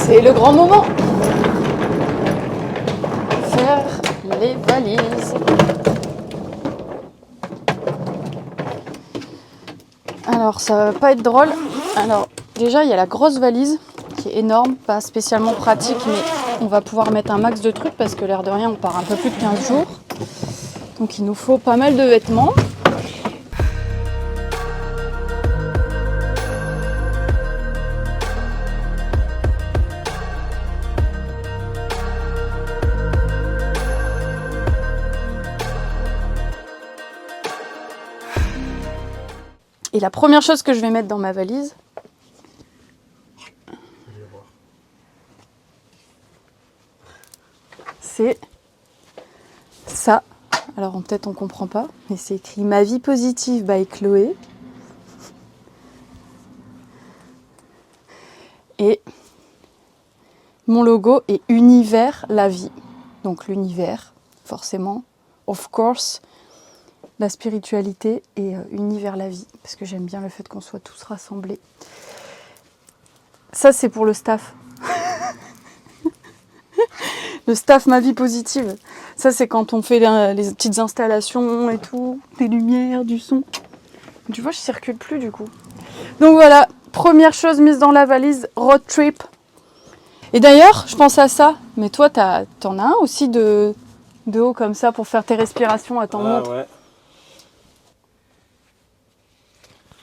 C'est le grand moment. Faire les valises. Alors ça va pas être drôle. Alors déjà il y a la grosse valise qui est énorme, pas spécialement pratique, mais on va pouvoir mettre un max de trucs parce que l'air de rien on part un peu plus de 15 jours. Donc il nous faut pas mal de vêtements. Et la première chose que je vais mettre dans ma valise, c'est ça. Alors peut-être on comprend pas, mais c'est écrit Ma vie positive by Chloé. Et mon logo est Univers la vie. Donc l'univers, forcément, of course, la spiritualité et Univers la vie, parce que j'aime bien le fait qu'on soit tous rassemblés. Ça c'est pour le staff. Le staff Ma vie positive. Ça c'est quand on fait les petites installations et tout, des lumières, du son. Tu vois, je circule plus du coup. Donc voilà, première chose mise dans la valise, road trip. Et d'ailleurs, je pense à ça, mais toi t'en as un aussi de haut comme ça pour faire tes respirations. Attends, montre. Ouais.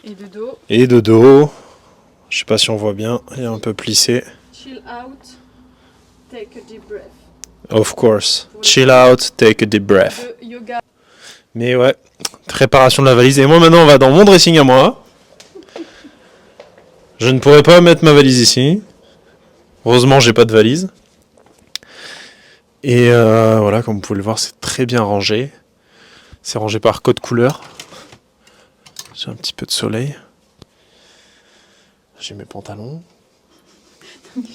Et de dos. Et de dos, je sais pas si on voit bien, il est un peu plissé. Chill out, take a deep breath. Of course. Chill out, take a deep breath. De yoga. Mais ouais, préparation de la valise. Et moi maintenant on va dans mon dressing à moi. Je ne pourrais pas mettre ma valise ici. Heureusement j'ai pas de valise. Et voilà, comme vous pouvez le voir, c'est très bien rangé. C'est rangé par code couleur. J'ai un petit peu de soleil. J'ai mes pantalons.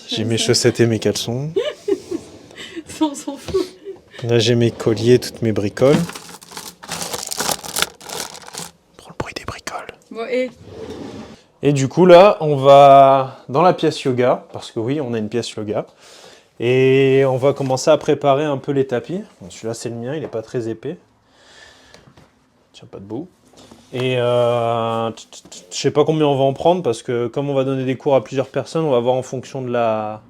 J'ai mes chaussettes et mes caleçons. Ça, on s'en fout. Là j'ai mes colliers, toutes mes bricoles. Prends le bruit des bricoles. Bon, Et du coup là, on va dans la pièce yoga, parce que oui, on a une pièce yoga. Et on va commencer à préparer un peu les tapis. Bon, celui-là c'est le mien, il n'est pas très épais. Tiens pas debout. Et je sais pas combien on va en prendre, parce que comme on va donner des cours à plusieurs personnes, on va voir en fonction de la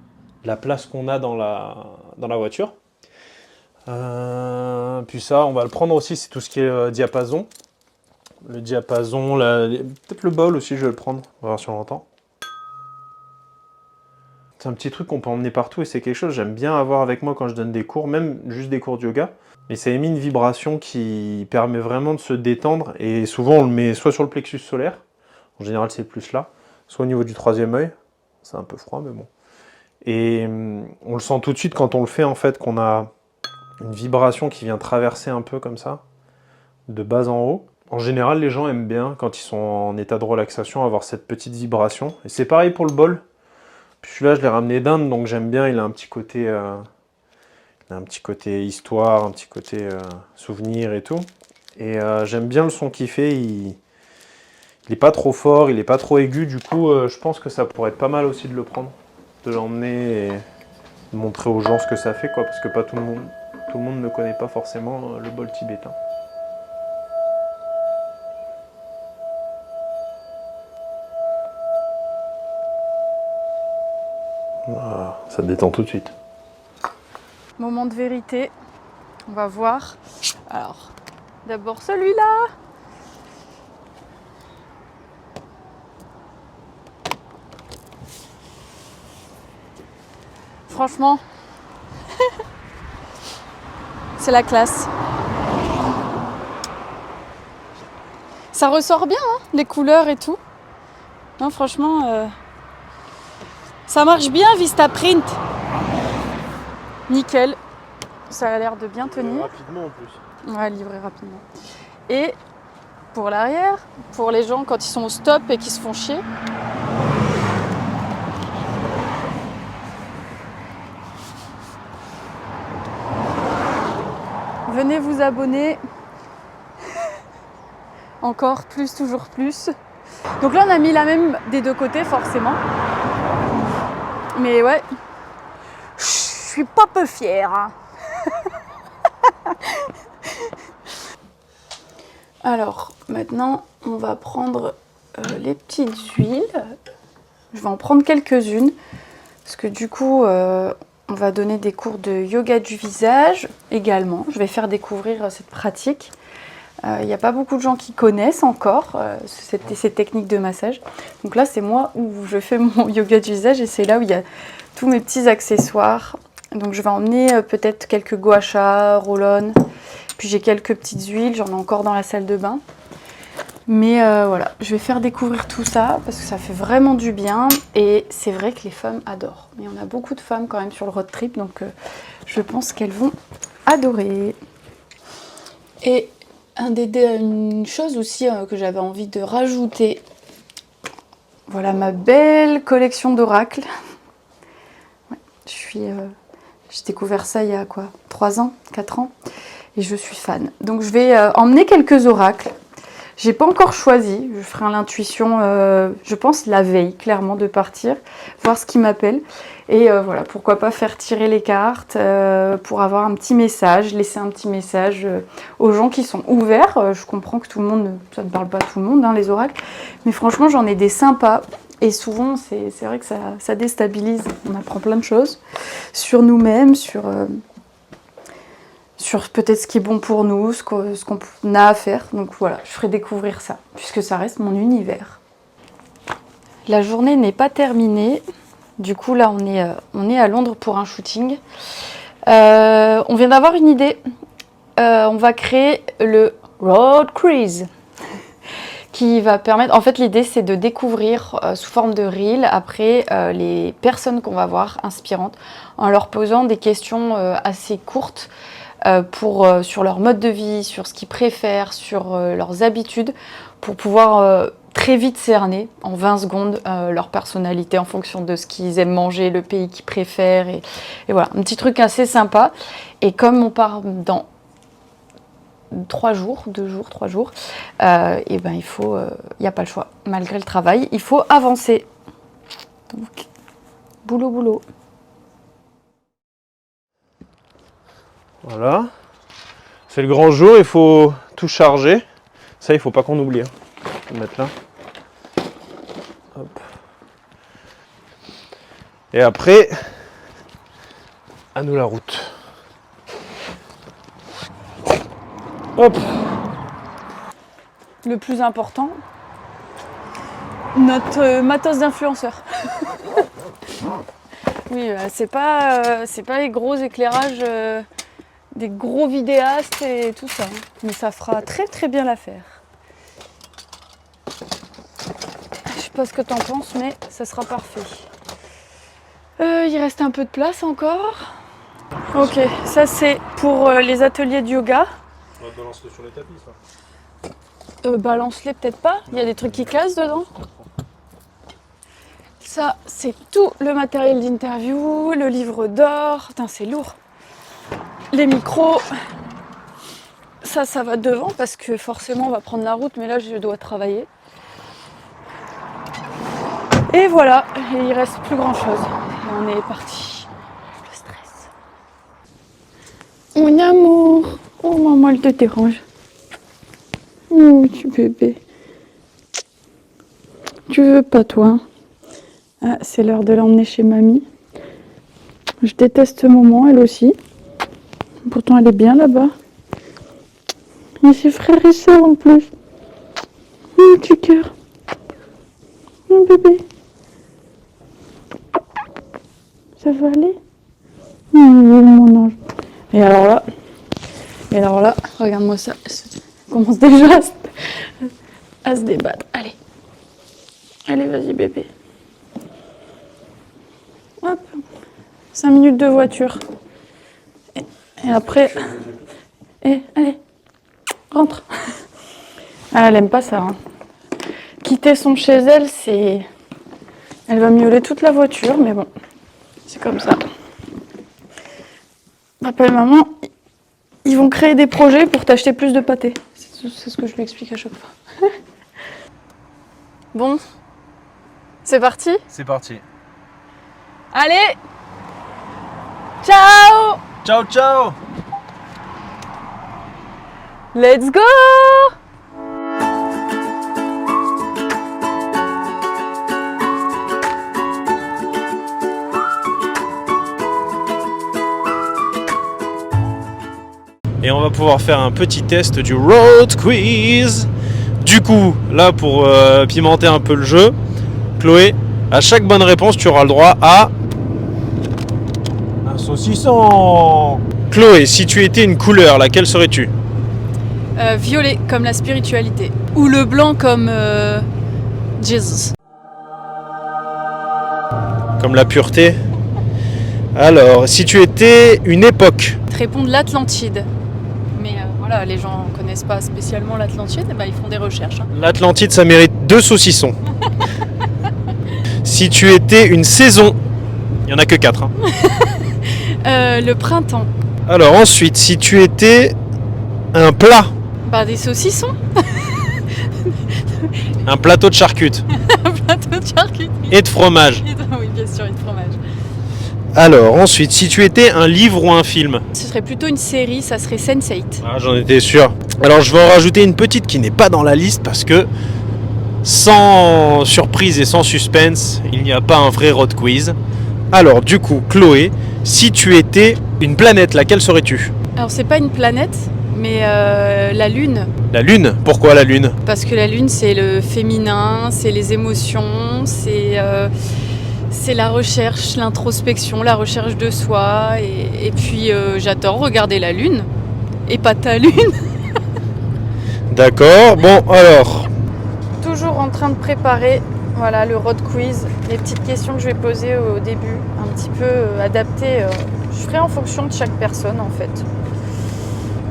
place qu'on a dans la voiture. Puis ça, on va le prendre aussi, c'est tout ce qui est diapason. Le diapason, peut-être le bol aussi, je vais le prendre. On va voir si on l'entend. C'est un petit truc qu'on peut emmener partout et c'est quelque chose que j'aime bien avoir avec moi quand je donne des cours, même juste des cours de yoga. Mais ça émet une vibration qui permet vraiment de se détendre et souvent on le met soit sur le plexus solaire, en général c'est plus là, soit au niveau du troisième œil. C'est un peu froid mais bon. Et on le sent tout de suite quand on le fait en fait, qu'on a une vibration qui vient traverser un peu comme ça, de bas en haut. En général, les gens aiment bien, quand ils sont en état de relaxation, avoir cette petite vibration. Et c'est pareil pour le bol. Puis celui-là, je l'ai ramené d'Inde, donc j'aime bien. Il a un petit côté, histoire, un petit côté souvenir et tout. Et j'aime bien le son qu'il fait. Il n'est pas trop fort, il n'est pas trop aigu. Du coup, je pense que ça pourrait être pas mal aussi de le prendre, de l'emmener et de montrer aux gens ce que ça fait, quoi. Parce que pas tout le monde ne connaît pas forcément le bol tibétain. Voilà, ça détend tout de suite. moment de vérité. On va voir. Alors, d'abord celui-là. Franchement, c'est la classe. Ça ressort bien, hein, les couleurs et tout. Non, franchement, ça marche bien, Vistaprint. Nickel. Ça a l'air de bien tenir. Rapidement en plus. Ouais, livré rapidement. Et pour l'arrière, pour les gens quand ils sont au stop et qui se font chier. Venez vous abonner. Encore plus, toujours plus. Donc là, on a mis la même des deux côtés, forcément. Mais ouais, suis pas peu fière. Hein. Alors, maintenant, on va prendre les petites huiles. Je vais en prendre quelques-unes. Parce que du coup, on va donner des cours de yoga du visage également. Je vais faire découvrir cette pratique. Il n'y a pas beaucoup de gens qui connaissent encore ces techniques de massage. Donc là, c'est moi où je fais mon yoga du visage et c'est là où il y a tous mes petits accessoires. Donc je vais emmener peut-être quelques gua sha, roll-on. Puis j'ai quelques petites huiles, j'en ai encore dans la salle de bain. Mais voilà, je vais faire découvrir tout ça parce que ça fait vraiment du bien. Et c'est vrai que les femmes adorent. Mais on a beaucoup de femmes quand même sur le road trip. Donc je pense qu'elles vont adorer. Et une chose aussi que j'avais envie de rajouter. Voilà ma belle collection d'oracles. Ouais, j'ai découvert ça il y a quoi 3 ans, 4 ans. Et je suis fan. Donc je vais emmener quelques oracles. J'ai pas encore choisi. Je ferai l'intuition, je pense la veille, clairement, de partir, voir ce qui m'appelle. Et voilà, pourquoi pas faire tirer les cartes pour avoir un petit message, laisser un petit message aux gens qui sont ouverts. Je comprends que tout le monde, ça ne parle pas à tout le monde, hein, les oracles. Mais franchement, j'en ai des sympas. Et souvent, c'est vrai que ça déstabilise. On apprend plein de choses sur nous-mêmes, sur peut-être ce qui est bon pour nous, ce qu'on a à faire. Donc voilà, je ferai découvrir ça, puisque ça reste mon univers. La journée n'est pas terminée. Du coup, là, on est à Londres pour un shooting. On vient d'avoir une idée. On va créer le Road Cruise, qui va permettre... En fait, l'idée, c'est de découvrir sous forme de reel, après, les personnes qu'on va voir inspirantes, en leur posant des questions assez courtes, sur leur mode de vie, sur ce qu'ils préfèrent, sur leurs habitudes, pour pouvoir très vite cerner en 20 secondes leur personnalité en fonction de ce qu'ils aiment manger, le pays qu'ils préfèrent. Et voilà, un petit truc assez sympa. Et comme on part dans 3 jours, 3 jours, et ben il n'y a pas le choix. Malgré le travail, il faut avancer. Donc, boulot, boulot. Voilà. C'est le grand jour, il faut tout charger. Ça, il faut pas qu'on oublie. Hein. Je vais le mettre là. Hop. Et après, à nous la route. Hop. Le plus important, notre matos d'influenceur. Oui, c'est pas les gros éclairages des gros vidéastes et tout ça. Mais ça fera très très bien l'affaire. Je sais pas ce que t'en penses, mais ça sera parfait. Il reste un peu de place encore. Ok, ça c'est pour les ateliers de yoga. On va balancer sur les tapis, ça. Balance-les peut-être pas, il y a des trucs qui cassent dedans. Ça, c'est tout le matériel d'interview, le livre d'or. Putain, c'est lourd. Les micros. Ça va devant parce que forcément, on va prendre la route, mais là, je dois travailler. Et voilà, il reste plus grand-chose. Et on est parti. Le stress. Mon amour. Oh, maman, elle te dérange. Oh, petit bébé. Tu veux pas, toi? Ah, c'est l'heure de l'emmener chez mamie. Je déteste ce moment, elle aussi. Pourtant, elle est bien là-bas. Et ses frères et sœurs en plus. Mon petit cœur. Mon bébé. Ça va aller? Mon ange. Et alors là, regarde-moi ça. Elle commence déjà à se débattre. Allez. Allez, vas-y, bébé. Hop. 5 minutes de voiture. Et après... allez, rentre. Ah, elle aime pas ça. Hein. Quitter son chez elle, c'est... Elle va miauler toute la voiture, mais bon, c'est comme ça. Appelle maman, ils vont créer des projets pour t'acheter plus de pâté. C'est ce que je lui explique à chaque fois. Bon, c'est parti? C'est parti. Allez! Ciao! Ciao, ciao! Let's go! Et on va pouvoir faire un petit test du road quiz. Du coup, là pour pimenter un peu le jeu, Chloé, à chaque bonne réponse, tu auras le droit à un saucisson. Chloé, si tu étais une couleur, laquelle serais-tu? Violet comme la spiritualité. Ou le blanc comme Jesus. Comme la pureté. Alors, si tu étais une époque, Répondre l'Atlantide. Mais voilà, les gens ne connaissent pas spécialement l'Atlantide, bah, ils font des recherches. Hein. l'Atlantide, ça mérite 2 saucissons. Si tu étais une saison, il n'y en a que 4. Hein. Le printemps. Alors ensuite, si tu étais un plat, Bah, des saucissons. un plateau de charcutes Un plateau de charcuterie. et de fromage. Oui, bien sûr, et de fromage. Alors ensuite, si tu étais un livre ou un film, Ce serait plutôt une série, ça serait Sense8. ah, j'en étais sûr. Alors je vais en rajouter une petite qui n'est pas dans la liste parce que sans surprise et sans suspense, il n'y a pas un vrai road quiz. Alors du coup, Chloé, si tu étais une planète, laquelle serais-tu? Alors, c'est pas une planète, mais la Lune. La Lune? Pourquoi la Lune? Parce que la Lune, c'est le féminin, c'est les émotions, c'est la recherche, l'introspection, la recherche de soi. Et puis, j'adore regarder la Lune. Et pas ta Lune. D'accord, bon alors, Toujours en train de préparer voilà, le road quiz. Les petites questions que je vais poser au début, un petit peu adaptées. Je ferai en fonction de chaque personne, en fait.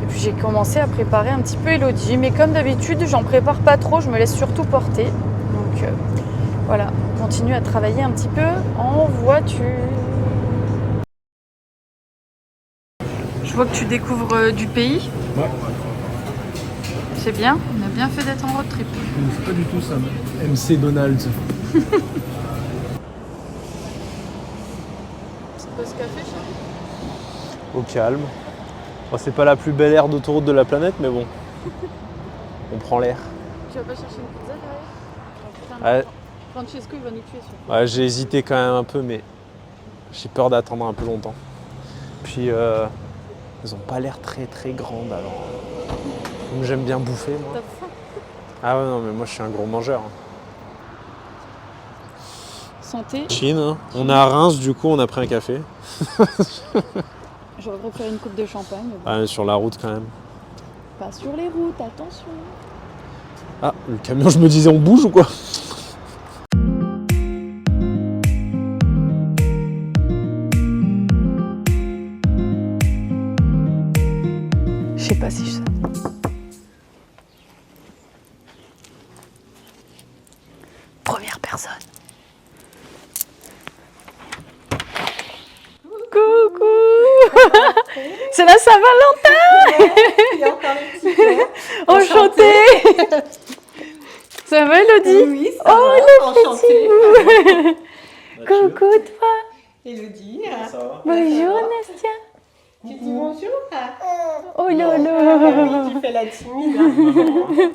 Et puis, j'ai commencé à préparer un petit peu Elodie. Mais comme d'habitude, j'en prépare pas trop, je me laisse surtout porter. Donc, voilà, on continue à travailler un petit peu en voiture. Je vois que tu découvres du pays. Ouais, C'est bien, on a bien fait d'être en road trip. c'est pas du tout ça. MC Donald's. Petite pause café, chérie. au calme. Bon, c'est pas la plus belle aire d'autoroute de la planète, mais bon, on prend l'air. Tu vas pas chercher une pizza derrière? Ouais. Francesco, il va nous tuer sur. Ouais, j'ai hésité quand même un peu, mais j'ai peur d'attendre un peu longtemps. Puis, elles ont pas l'air très très grandes alors. Comme j'aime bien bouffer, moi. T'as faim? Ah ouais, non, mais moi je suis un gros mangeur. Santé. Chine, hein. On est à Reims, du coup, on a pris un café. J'aurais préféré une coupe de champagne. Mais bon. Ah, mais sur la route quand même. Pas sur les routes, attention. Ah, le camion, je me disais, on bouge ou quoi? Je sais pas si je sais. Première personne. Coucou. C'est la Saint-Valentin. Il y a encore les petits cœurs. Enchantée. Ça va, Elodie? Oui, ça Oh, va. Enchantée. Coucou, toi. Élodie. Ça va? Bonjour, Nastia. Tu dis bonjour. Oh là Ah, là. oui, tu fais la timide. Hein.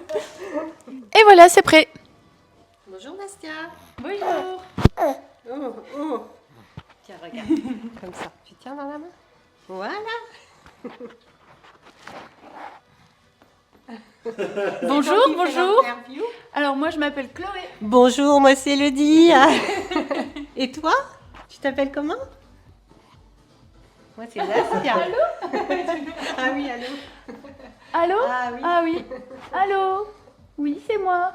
Et voilà, c'est prêt. Bonjour Nastia. Bonjour. Oh, oh. Tiens, regarde. Comme ça. Tu tiens dans la main. Voilà. Bonjour, Qui fait bonjour. l'interview. Alors moi je m'appelle Chloé. Bonjour, moi c'est Élodie. Et toi? Tu t'appelles comment? Moi c'est Nastia. Allô? Ah oui, allô. Allô? Ah oui. Ah oui. Allô? Oui, c'est moi.